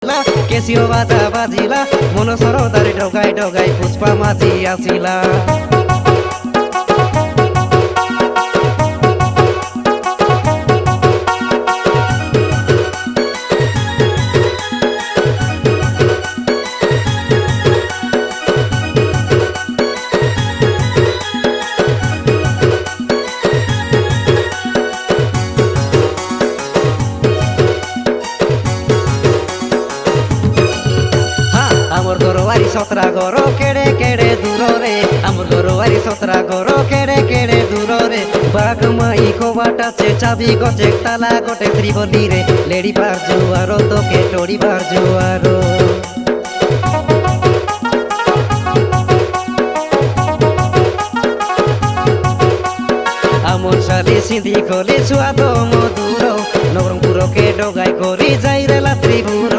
আসিলা কেসিও বাজা বাজিলা মন সরদারে ডগাই ডগাই পুষ্পা মাঝি আসিলা আমর গরবারি সতরা গর কেড়ে কেড়ে দূরে আমর গরবারি সতরা গর কেড়ে কেড়ে দূরে বাঘ মাই কোবাটাছে চাবি গছে তালা গটে ত্রিবলি রে লেডি বার জুয়ারো তোকে টড়ি বার জুয়ারো আমন শালি সিন্ধি কলি সুয়াদ মধুর নবরঙ্গপুরকে ডগাই করি যাই রে লাত্রিপুর